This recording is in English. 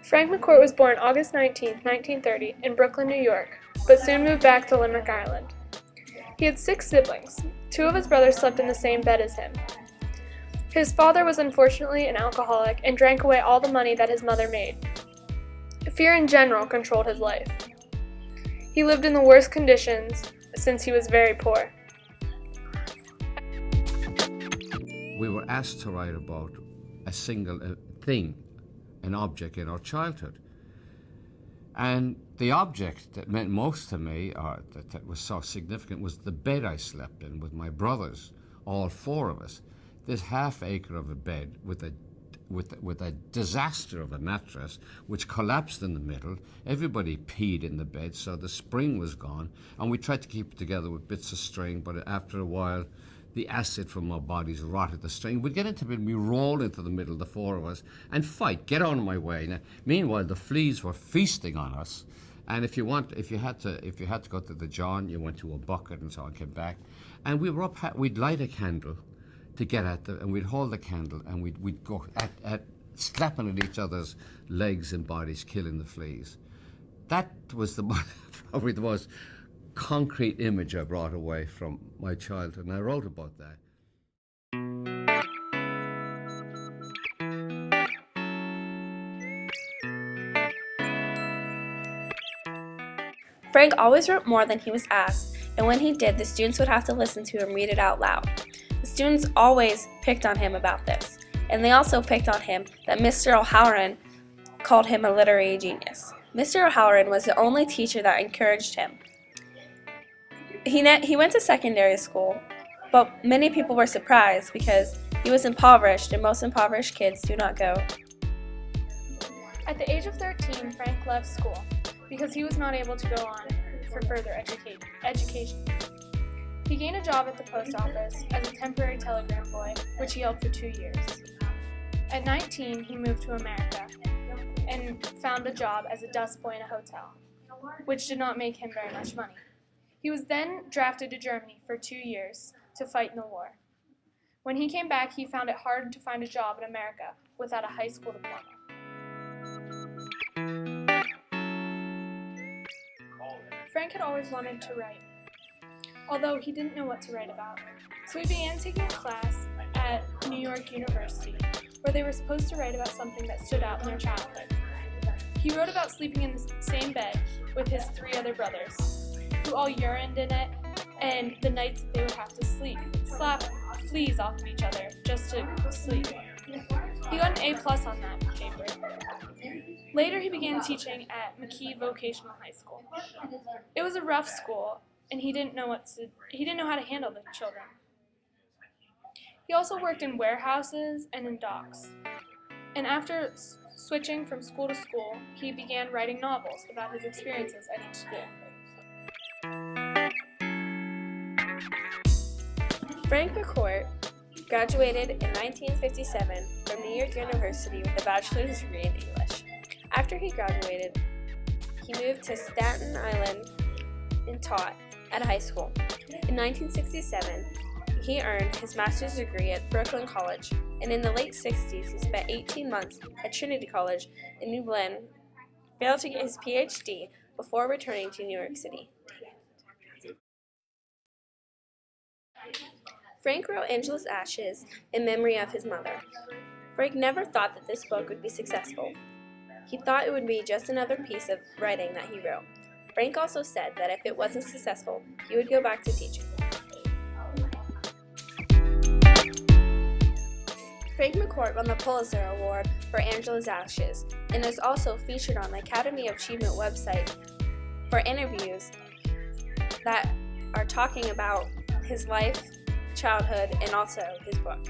Frank McCourt was born August 19, 1930, in Brooklyn, New York, but soon moved back to Limerick, Ireland. He had 6 siblings. 2 of his brothers slept in the same bed as him. His father was unfortunately an alcoholic and drank away all the money that his mother made. Fear in general controlled his life. He lived in the worst conditions since he was very poor. We were asked to write about a single thing, an object in our childhood. And the object that meant most to me, or that was so significant, was the bed I slept in with my brothers, all 4 of us. This half-acre of a bed with a disaster of a mattress which collapsed in the middle. Everybody peed in the bed, so the spring was gone, and we tried to keep it together with bits of string, but after a while the acid from our bodies rotted the string. We'd get into bed and we roll into the middle, the 4 of us, and fight, get out of my way. Now, meanwhile, the fleas were feasting on us, and if you had to go to the John, you went to a bucket and so on, came back, and we were up. We'd light a candle to get at and we'd hold the candle and we'd go at slapping at each other's legs and bodies, killing the fleas. That was probably the most concrete image I brought away from my childhood, and I wrote about that. Frank always wrote more than he was asked, and when he did, the students would have to listen to him read it out loud. The students always picked on him about this, and they also picked on him that Mr. O'Halloran called him a literary genius. Mr. O'Halloran was the only teacher that encouraged him. He went to secondary school, but many people were surprised because he was impoverished, and most impoverished kids do not go. At the age of 13, Frank left school because he was not able to go on for further education. He gained a job at the post office as a temporary telegram boy, which he held for 2 years. At 19, he moved to America and found a job as a dustboy in a hotel, which did not make him very much money. He was then drafted to Germany for 2 years to fight in the war. When he came back, he found it hard to find a job in America without a high school diploma. Frank had always wanted to write, although he didn't know what to write about. So he began taking a class at New York University, where they were supposed to write about something that stood out in their childhood. He wrote about sleeping in the same bed with his 3 other brothers, who all urinated in it, and the nights that they would have to slap fleas off of each other just to sleep. He got an A+ on that paper. Later he began teaching at McKee Vocational High School. It was a rough school, and he didn't know how to handle the children. He also worked in warehouses and in docks. And after switching from school to school, he began writing novels about his experiences at each school. Frank McCourt graduated in 1957 from New York University with a bachelor's degree in English. After he graduated, he moved to Staten Island and taught at a high school. In 1967, he earned his master's degree at Brooklyn College, and in the late 60s, he spent 18 months at Trinity College in New Glen, failed to get his PhD before returning to New York City. Frank wrote Angela's Ashes in memory of his mother. Frank never thought that this book would be successful. He thought it would be just another piece of writing that he wrote. Frank also said that if it wasn't successful, he would go back to teaching. Frank McCourt won the Pulitzer Award for Angela's Ashes and is also featured on the Academy of Achievement website for interviews that are talking about his life, childhood, and also his book.